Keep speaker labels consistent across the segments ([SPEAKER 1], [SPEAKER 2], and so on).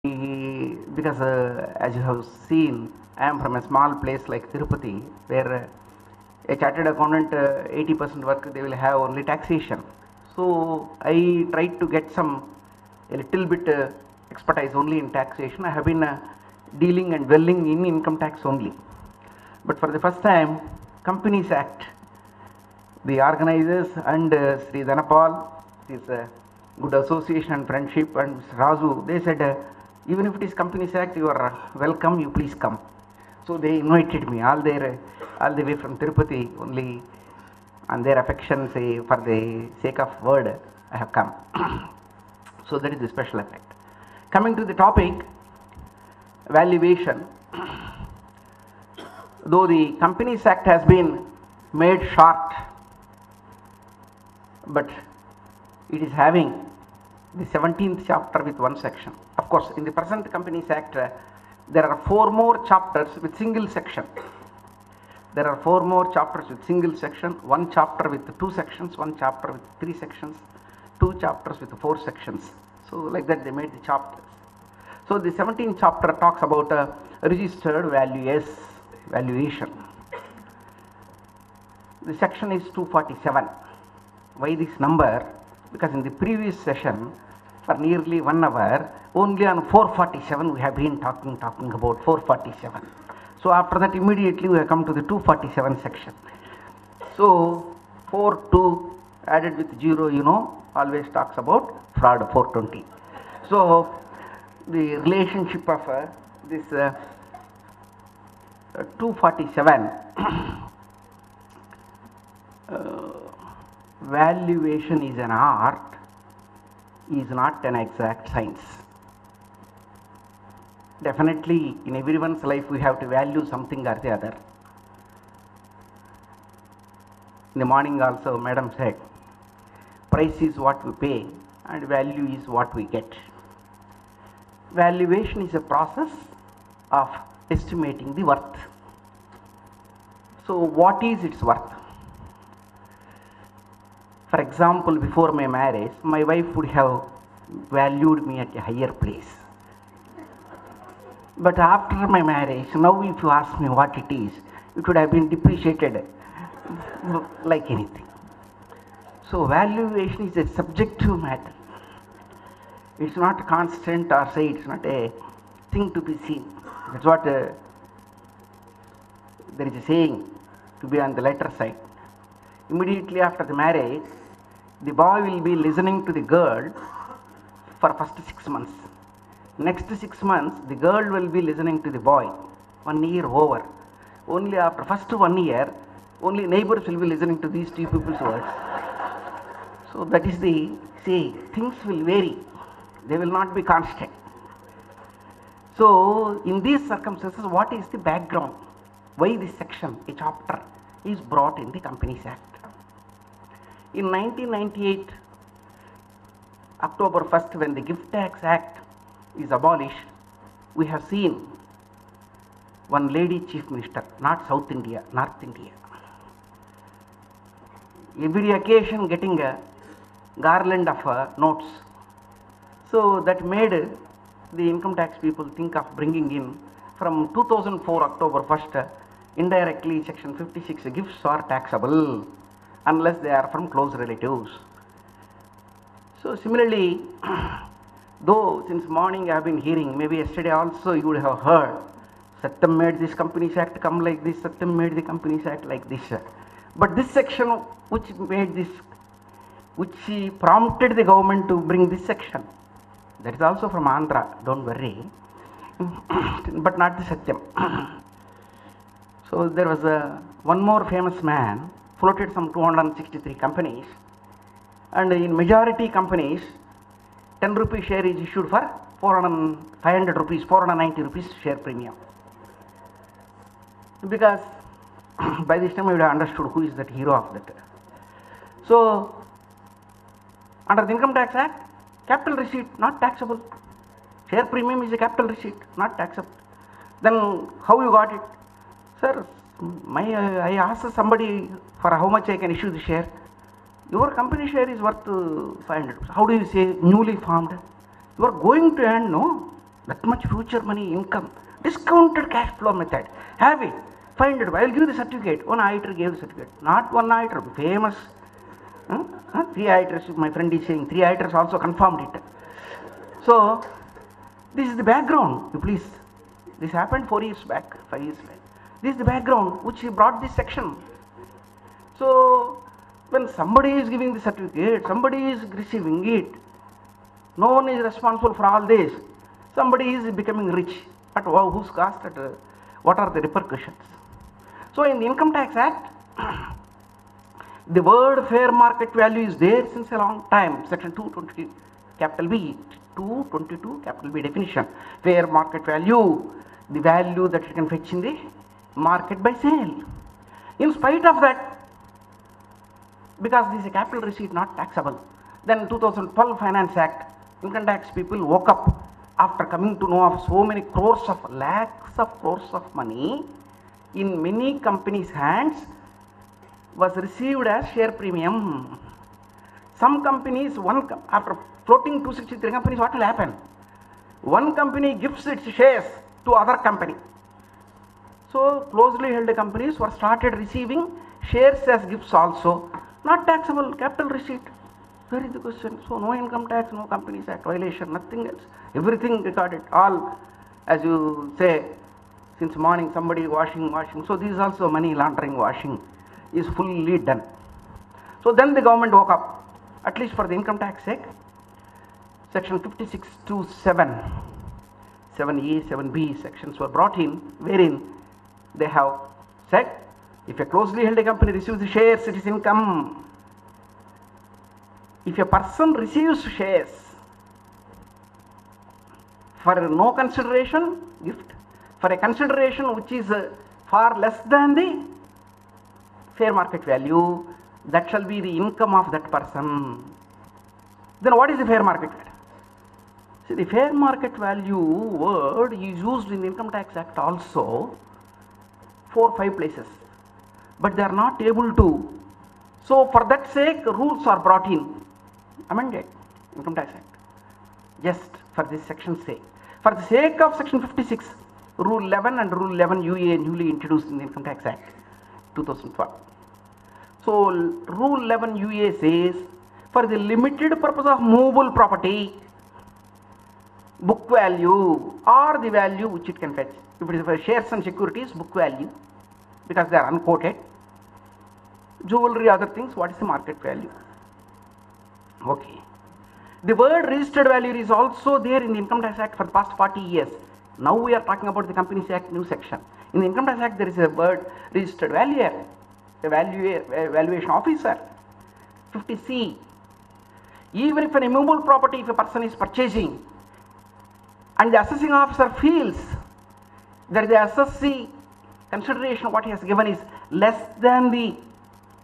[SPEAKER 1] because as you have seen, I am from a small place like Tirupati, where a chartered accountant 80% work they will have only taxation. So I tried to get some a little bit expertise only in taxation. I have been dealing and dwelling in income tax only, but for the first time, Companies Act, the organizers and Sri Dhanapal, this good association and friendship, and Razu, they said, even if it is Companies Act, you are welcome, you please come. So they invited me all the way from Tirupati, only on their affection, say, for the sake of word, I have come. So that is the special effect. Coming to the topic, valuation. Though the Companies Act has been made short, but it is having the 17th chapter with one section. Of course, in the present Companies Act, there are 4 more chapters with single section. There are 4 more chapters with single section, 1 chapter with 2 sections, 1 chapter with 3 sections, 2 chapters with 4 sections. So like that they made the chapters. So the 17th chapter talks about registered valuation. The section is 247. Why this number? Because in the previous session, for nearly 1 hour, only on 447 we have been talking about 447. So after that, immediately we have come to the 247 section. So 42 added with 0, always talks about fraud 420. So the relationship of this 247 valuation is an art, is not an exact science. Definitely in everyone's life we have to value something or the other. In the morning also madam said, price is what we pay and value is what we get. Valuation is a process of estimating the worth. So what is its worth? For example, before my marriage, my wife would have valued me at a higher place. But after my marriage, now if you ask me what it is, it would have been depreciated like anything. So valuation is a subjective matter. It's not constant, or say it's not a thing to be seen. That's what there is a saying, to be on the lighter side. Immediately after the marriage, the boy will be listening to the girl for first 6 months. Next 6 months, the girl will be listening to the boy. 1 year over. Only after first 1 year, only neighbors will be listening to these 2 people's words. So that is the say. Things will vary. They will not be constant. So in these circumstances, what is the background? Why this section, a chapter, is brought in the Companies Act? In 1998, October 1st, when the Gift Tax Act is abolished, we have seen one lady chief minister, not South India, North India. Every occasion getting a garland of notes. So that made the income tax people think of bringing in from 2004 October 1st, indirectly section 56, gifts are taxable unless they are from close relatives. So similarly, though since morning I have been hearing, maybe yesterday also you would have heard, Satyam made this Companies Act come like this, Satyam made the Companies Act like this. But this section which made this, which prompted the government to bring this section, that is also from Andhra, don't worry, but not the Satyam. So there was one more famous man, floated some 263 companies, and in majority companies, 10 rupee share is issued for 500 rupees, 490 rupees share premium. Because by this time I would have understood who is that hero of that. So under the Income Tax Act, capital receipt not taxable. Share premium is a capital receipt, not taxable. Then how you got it? Sir, I asked somebody for how much I can issue the share. Your company share is worth 500. How do you say newly formed? You are going to earn, no? that much future money income, discounted cash flow method, have it, find it, I will give the certificate. One auditor gave the certificate, not one auditor, famous, three auditors, my friend is saying, three auditors also confirmed it. So, this is the background, please. This happened 4 years back, 5 years back. This is the background which brought this section. So, when somebody is giving the certificate, somebody is receiving it, no one is responsible for all this. Somebody is becoming rich. At whose cost? What are the repercussions? So, in the Income Tax Act, the word fair market value is there since a long time. Section 222, capital B, 222, capital B definition. Fair market value, the value that you can fetch in the market by sale. In spite of that, because this is a capital receipt not taxable, then 2012 Finance Act, income tax people woke up after coming to know of so many crores of lakhs of crores of money in many companies' hands was received as share premium. Some companies, after floating 263 companies, what will happen? One company gives its shares to other company. So closely held companies were started receiving shares as gifts also, not taxable, capital receipt. Where is the question? So no income tax, no Companies Act violation, nothing else. Everything recorded, all, as you say, since morning somebody washing. So this is also money laundering, washing is fully done. So then the government woke up, at least for the income tax sake, section 56 to 7A, 7B sections were brought in, wherein they have said, if a closely held company receives the shares, it is income. If a person receives shares for no consideration, gift, for a consideration which is far less than the fair market value, that shall be the income of that person. Then what is the fair market value? See, the fair market value word is used in the Income Tax Act also 4 or 5 places, but they are not able to. So for that sake, rules are brought in, amended Income Tax Act, just for this section's sake. For the sake of section 56, Rule 11 and Rule 11 UA newly introduced in the Income Tax Act 2012. So Rule 11 UA says, for the limited purpose of movable property, book value or the value which it can fetch. If it is for shares and securities, book value, because they are unquoted. Jewelry, other things, what is the market value? Okay. The word registered value is also there in the Income Tax Act for the past 40 years. Now we are talking about the Companies Act new section. In the Income Tax Act, there is a word registered valuer, a valuation officer. 50C. Even if an immovable property, if a person is purchasing and the assessing officer feels that the assessee consideration what he has given is less than the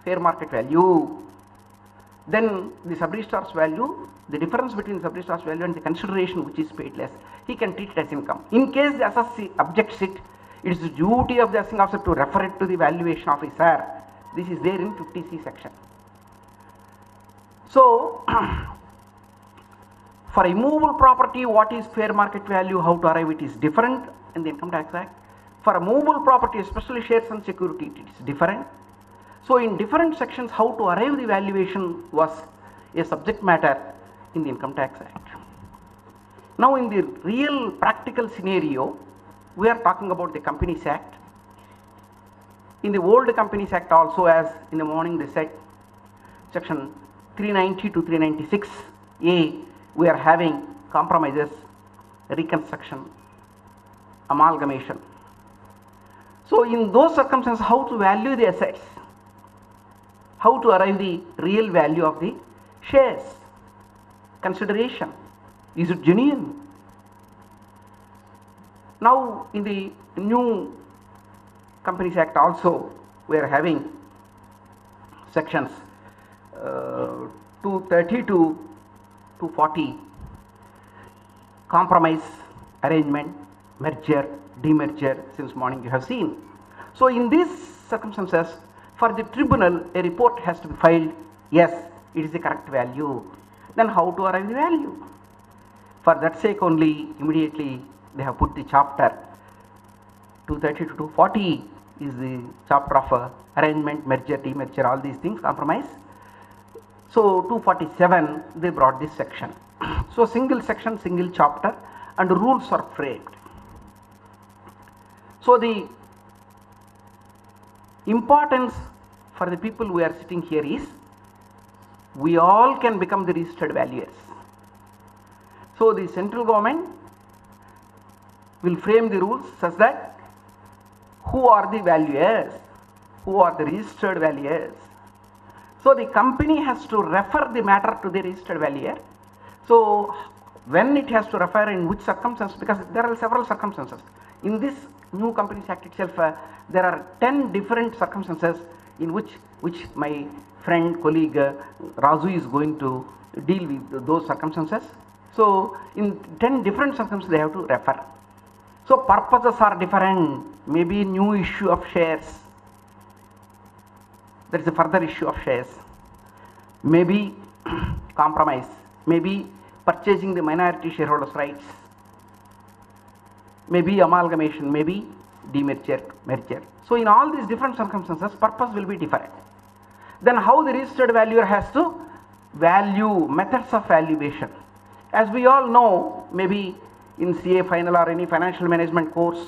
[SPEAKER 1] fair market value, then the sub-registrar's value, the difference between the sub-registrar's value and the consideration which is paid less, he can treat it as income. In case the assessee objects it, it is the duty of the assessing officer to refer it to the valuation officer. This is there in 50C section. So, for immovable property, what is fair market value, how to arrive it is different in the Income Tax Act. For a movable property, especially shares and security, it is different. So in different sections, how to arrive the valuation was a subject matter in the Income Tax Act. Now in the real practical scenario, we are talking about the Companies Act. In the old Companies Act also, as in the morning they said, section 390 to 396A, we are having compromises, reconstruction, amalgamation. So in those circumstances, how to value the assets, how to arrive the real value of the shares, consideration, is it genuine? Now in the new Companies Act also, we are having sections 230 to 240, compromise, arrangement, merger, demerger, since morning you have seen. So in these circumstances, for the tribunal, a report has to be filed, yes, it is the correct value. Then how to arrive the value? For that sake only, immediately they have put the chapter 230 to 240 is the chapter of arrangement, merger, demerger, all these things, compromise. So 247 they brought this section. So single section, single chapter, and rules are framed. So the importance for the people who are sitting here is we all can become the registered valuers. So the central government will frame the rules such that who are the valuers, who are the registered valuers. So the company has to refer the matter to the registered valuer. So when it has to refer, in which circumstances, because there are several circumstances. In this new Companies Act itself, there are 10 different circumstances in which my friend, colleague Raju is going to deal with those circumstances. So in 10 different circumstances they have to refer. So purposes are different, maybe new issue of shares, there is a further issue of shares, maybe compromise, maybe purchasing the minority shareholders' rights, maybe amalgamation, maybe demerger, merger. So in all these different circumstances, purpose will be different. Then how the registered valuer has to value, methods of valuation. As we all know, maybe in CA final or any financial management course,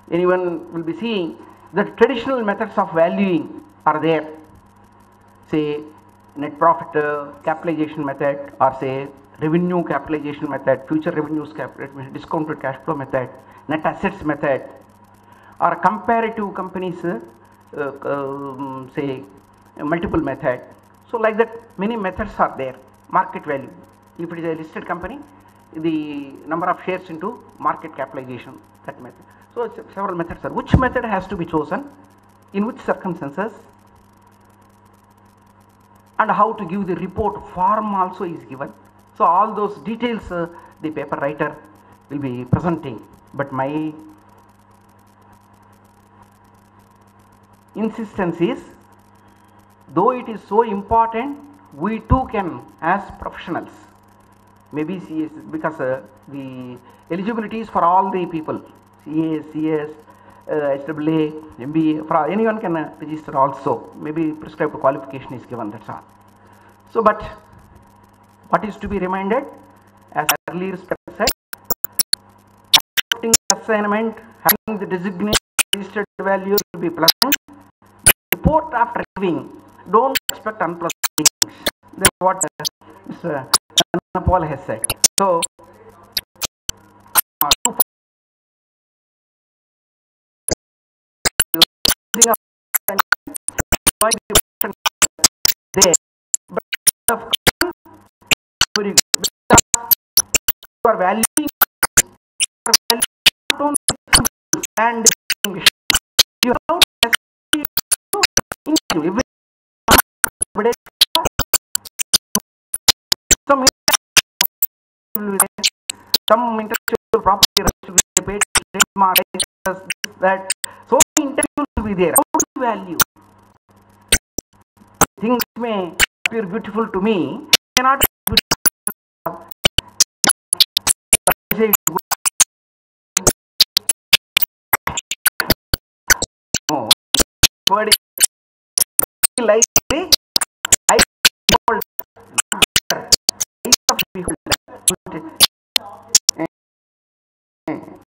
[SPEAKER 1] anyone will be seeing that traditional methods of valuing are there. Say net profit capitalization method, or say revenue capitalization method, future revenues capitalization, discounted cash flow method, net assets method, or comparative companies, say multiple method. So like that many methods are there. Market value, if it is a listed company, the number of shares into market capitalization, that method. So several methods are. Which method has to be chosen, in which circumstances, and how to give the report form also is given. So all those details the paper writer will be presenting. But my insistence is, though it is so important, we too can, as professionals, maybe CS, because the eligibility is for all the people, CA, CS, SAA, MBA, for anyone can register also, maybe prescribed qualification is given, that's all. So but what is to be reminded, as earlier said, assignment, having the designated registered value will be pleasant. Report after giving, don't expect unpleasant things. That's what Mr. Paul has said. So there, but very good. You are valuing not only and you have to every some intellectual property to be paid, trademark, that so many intellectuals will be there. How to value things may appear beautiful to me, cannot be beautiful. No, but like